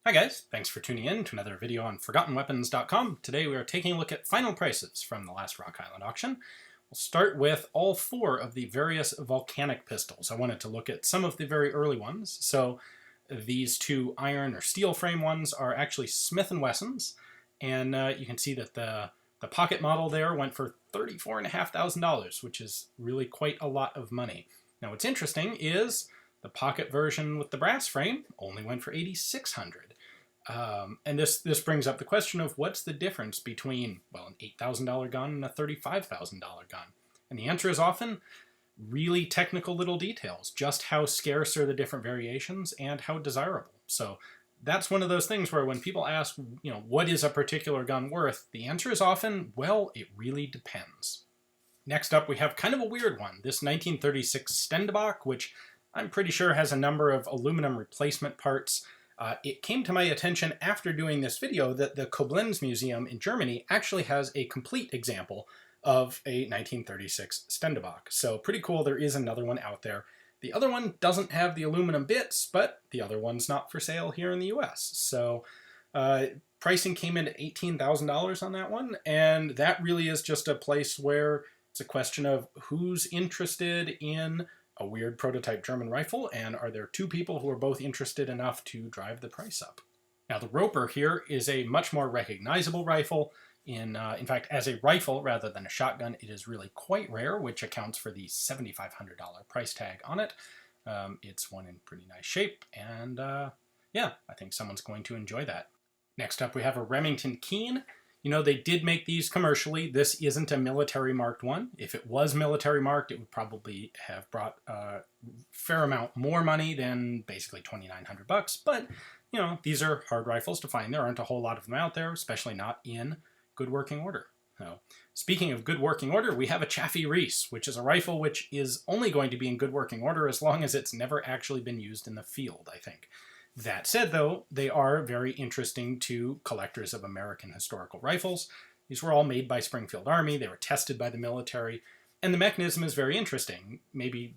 Hi guys, thanks for tuning in to another video on ForgottenWeapons.com. Today we are taking a look at final prices from the last Rock Island auction. We'll start with all four of the various volcanic pistols. I wanted to look at some of the very early ones. So these two iron or steel frame ones are actually Smith & Wessons, and you can see that the pocket model there went for $34,500, which is really quite a lot of money. Now what's interesting is the pocket version with the brass frame only went for $8,600. And this brings up the question of what's the difference between, well, an $8,000 gun and a $35,000 gun? And the answer is often really technical little details, just how scarce are the different variations and how desirable. So that's one of those things where when people ask, what is a particular gun worth? The answer is often, well, it really depends. Next up, we have kind of a weird one, this 1936 Stendebach, which I'm pretty sure has a number of aluminum replacement parts. It came to my attention after doing this video that the Koblenz Museum in Germany actually has a complete example of a 1936 Stendebach. So pretty cool, there is another one out there. The other one doesn't have the aluminum bits, but the other one's not for sale here in the US. So pricing came in at $18,000 on that one, and that really is just a place where it's a question of who's interested in a weird prototype German rifle, and are there two people who are both interested enough to drive the price up? Now the Roper here is a much more recognizable rifle. In fact, as a rifle rather than a shotgun, it is really quite rare, which accounts for the $7,500 price tag on it. It's one in pretty nice shape, and yeah, I think someone's going to enjoy that. Next up, we have a Remington Keene. They did make these commercially. This isn't a military marked one. If it was military marked, it would probably have brought a fair amount more money than basically $2,900. But, these are hard rifles to find. There aren't a whole lot of them out there, especially not in good working order. So, speaking of good working order, we have a Chaffee-Reese, which is a rifle which is only going to be in good working order as long as it's never actually been used in the field, I think. That said, though, they are very interesting to collectors of American historical rifles. These were all made by Springfield Army, they were tested by the military, and the mechanism is very interesting, maybe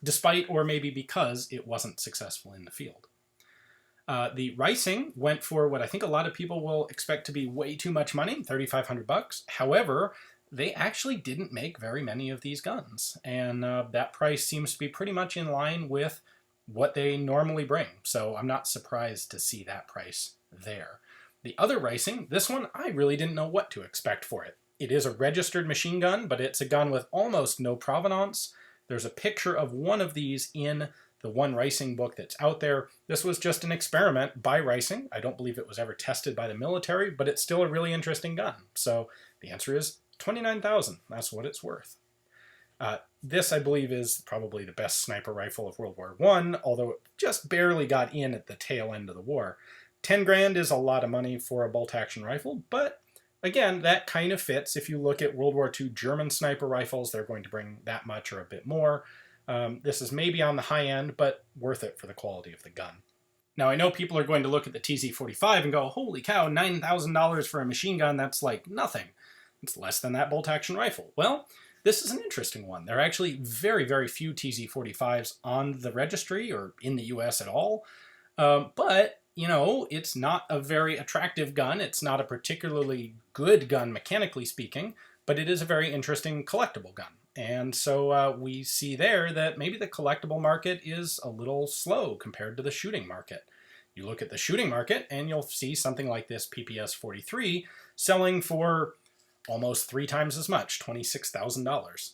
despite or maybe because it wasn't successful in the field. The Reising went for what I think a lot of people will expect to be way too much money, $3,500. However, they actually didn't make very many of these guns, and that price seems to be pretty much in line with what they normally bring, so I'm not surprised to see that price there. The other Reising, this one, I really didn't know what to expect for it. It is a registered machine gun, but it's a gun with almost no provenance. There's a picture of one of these in the one Reising book that's out there. This was just an experiment by Reising. I don't believe it was ever tested by the military, but it's still a really interesting gun. So the answer is $29,000. That's what it's worth. This, I believe, is probably the best sniper rifle of World War I, although it just barely got in at the tail end of the war. 10 grand is a lot of money for a bolt-action rifle, but again, that kind of fits. If you look at World War II German sniper rifles, they're going to bring that much or a bit more. This is maybe on the high end, but worth it for the quality of the gun. Now, I know people are going to look at the TZ45 and go, holy cow, $9,000 for a machine gun, that's like nothing. It's less than that bolt-action rifle. Well, this is an interesting one. There are actually very, very few TZ45s on the registry or in the US at all. But, it's not a very attractive gun. It's not a particularly good gun, mechanically speaking, but it is a very interesting collectible gun. And so we see there that maybe the collectible market is a little slow compared to the shooting market. You look at the shooting market and you'll see something like this PPS 43 selling for almost 3 times as much, $26,000.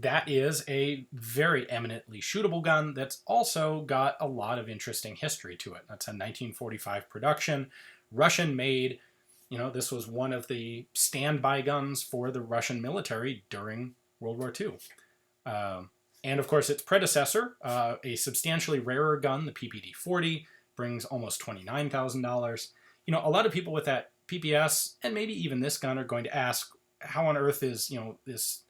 That is a very eminently shootable gun that's also got a lot of interesting history to it. That's a 1945 production, Russian made. This was one of the standby guns for the Russian military during World War II. And of course its predecessor, a substantially rarer gun, the PPD-40, brings almost $29,000. A lot of people with that PPS, and maybe even this gun, are going to ask, how on earth is, this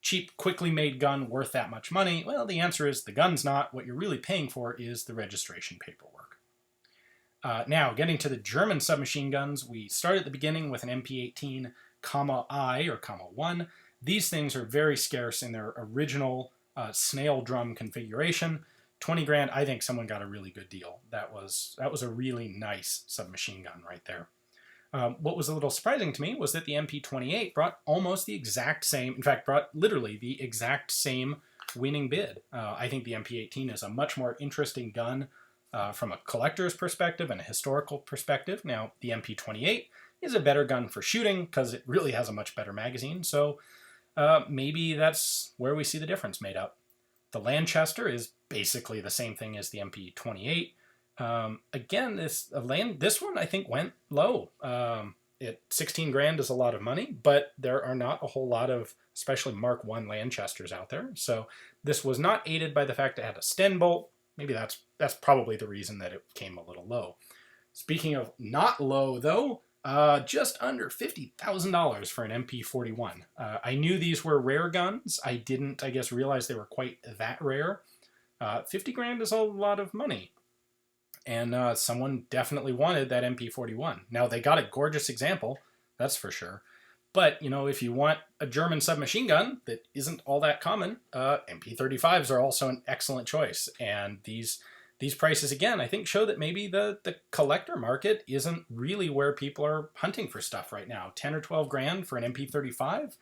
cheap, quickly made gun worth that much money? Well, the answer is the gun's not. What you're really paying for is the registration paperwork. Now, getting to the German submachine guns, we start at the beginning with an MP18 I or 1. These things are very scarce in their original snail drum configuration. 20 grand, I think someone got a really good deal. That was a really nice submachine gun right there. What was a little surprising to me was that the MP28 brought almost the exact same, in fact, brought literally the exact same winning bid. I think the MP18 is a much more interesting gun from a collector's perspective and a historical perspective. Now, the MP28 is a better gun for shooting because it really has a much better magazine, so maybe that's where we see the difference made up. The Lanchester is basically the same thing as the MP28. Again, this one I think went low. 16 grand is a lot of money, but there are not a whole lot of, especially Mark I Lanchesters out there. So this was not aided by the fact it had a Sten bolt. Maybe that's probably the reason that it came a little low. Speaking of not low though, just under $50,000 for an MP41. I knew these were rare guns. I didn't, I guess, realize they were quite that rare. 50 grand is a lot of money. And someone definitely wanted that MP41. Now, they got a gorgeous example, that's for sure. But, you know, if you want a German submachine gun that isn't all that common, MP35s are also an excellent choice. And these prices, again, I think show that maybe the collector market isn't really where people are hunting for stuff right now. 10 or 12 grand for an MP35?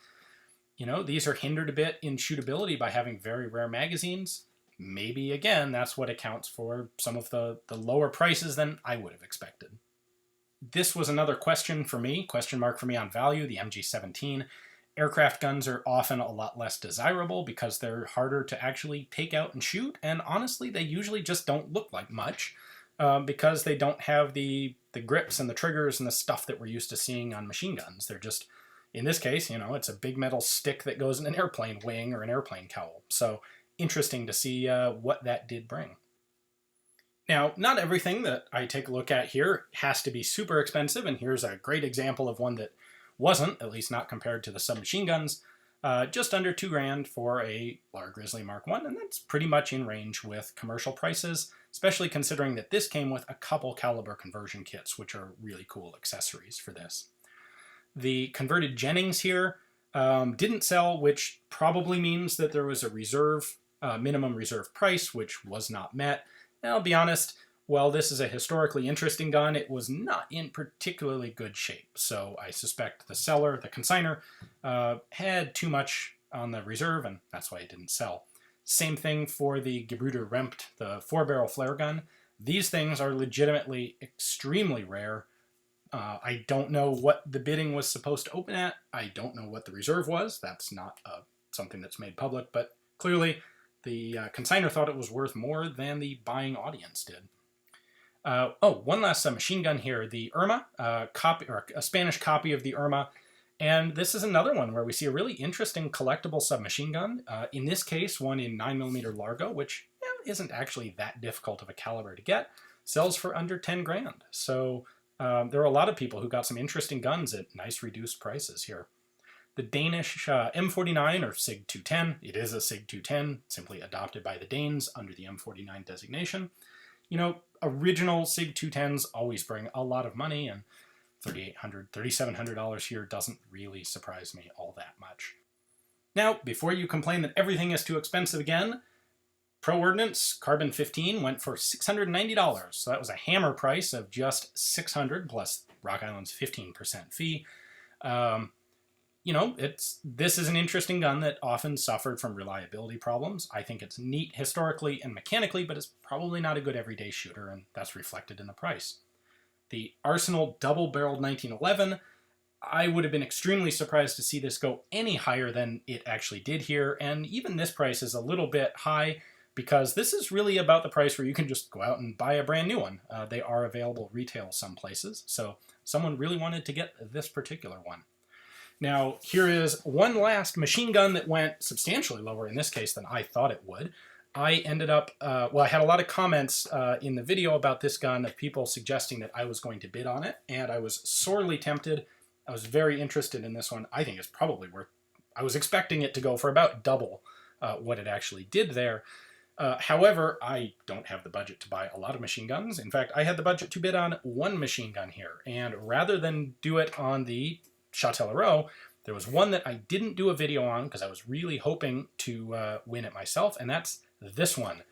You know, these are hindered a bit in shootability by having very rare magazines. Maybe, again, that's what accounts for some of the lower prices than I would have expected. This was another question mark for me on value, the MG17. Aircraft guns are often a lot less desirable because they're harder to actually take out and shoot, and honestly, they usually just don't look like much because they don't have the grips and the triggers and the stuff that we're used to seeing on machine guns. They're just, in this case, you know, it's a big metal stick that goes in an airplane wing or an airplane cowl. So interesting to see what that did bring. Now, not everything that I take a look at here has to be super expensive, and here's a great example of one that wasn't, at least not compared to the submachine guns, just under 2 grand for a LAR Grizzly Mark I, and that's pretty much in range with commercial prices, especially considering that this came with a couple caliber conversion kits, which are really cool accessories for this. The converted Jennings here didn't sell, which probably means that there was a minimum reserve price, which was not met. And I'll be honest, while this is a historically interesting gun, it was not in particularly good shape. So I suspect the seller, the consignor, had too much on the reserve, and that's why it didn't sell. Same thing for the Gebruder Rempt, the 4-barrel flare gun. These things are legitimately extremely rare. I don't know what the bidding was supposed to open at. I don't know what the reserve was. That's not something that's made public, but clearly the consignor thought it was worth more than the buying audience did. One last machine gun here, the Erma, a Spanish copy of the Erma. And this is another one where we see a really interesting collectible submachine gun. In this case, one in 9mm Largo, which isn't actually that difficult of a caliber to get, sells for under 10 grand. So there are a lot of people who got some interesting guns at nice reduced prices here. The Danish M49 or SIG P210, it is a SIG P210, simply adopted by the Danes under the M49 designation. You know, original SIG P210s always bring a lot of money, and $3,800, $3,700 here doesn't really surprise me all that much. Now, before you complain that everything is too expensive again, Pro Ordnance Carbon 15 went for $690, so that was a hammer price of just $600 plus Rock Island's 15% fee. You know, this is an interesting gun that often suffered from reliability problems. I think it's neat historically and mechanically, but it's probably not a good everyday shooter, and that's reflected in the price. The Arsenal double-barreled 1911, I would have been extremely surprised to see this go any higher than it actually did here, and even this price is a little bit high because this is really about the price where you can just go out and buy a brand new one. They are available retail some places, so someone really wanted to get this particular one. Now, here is one last machine gun that went substantially lower in this case than I thought it would. I ended up, I had a lot of comments in the video about this gun of people suggesting that I was going to bid on it, and I was sorely tempted. I was very interested in this one. I think it's probably worth, I was expecting it to go for about double what it actually did there. However, I don't have the budget to buy a lot of machine guns. In fact, I had the budget to bid on one machine gun here, and rather than do it on the Chatellerault, there was one that I didn't do a video on because I was really hoping to win it myself, and that's this one.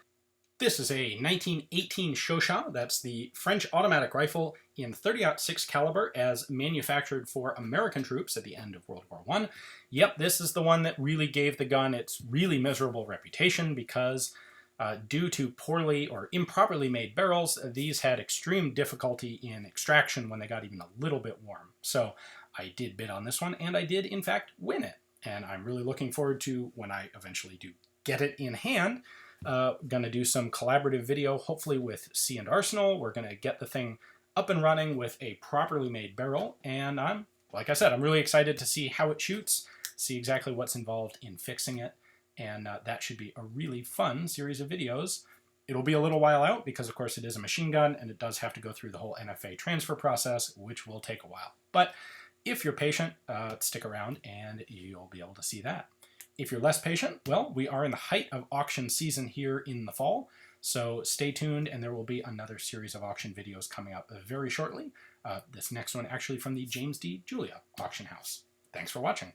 This is a 1918 Chauchat. That's the French automatic rifle in 30-06 caliber as manufactured for American troops at the end of World War I. Yep, this is the one that really gave the gun its really miserable reputation because due to poorly or improperly made barrels, these had extreme difficulty in extraction when they got even a little bit warm. So I did bid on this one, and I did in fact win it. And I'm really looking forward to when I eventually do get it in hand. Gonna do some collaborative video, hopefully with C and Arsenal. We're gonna get the thing up and running with a properly made barrel, and like I said, I'm really excited to see how it shoots, see exactly what's involved in fixing it, and that should be a really fun series of videos. It'll be a little while out because, of course, it is a machine gun, and it does have to go through the whole NFA transfer process, which will take a while. But if you're patient, stick around, and you'll be able to see that. If you're less patient, well, we are in the height of auction season here in the fall, so stay tuned, and there will be another series of auction videos coming up very shortly. This next one actually from the James D. Julia auction house. Thanks for watching.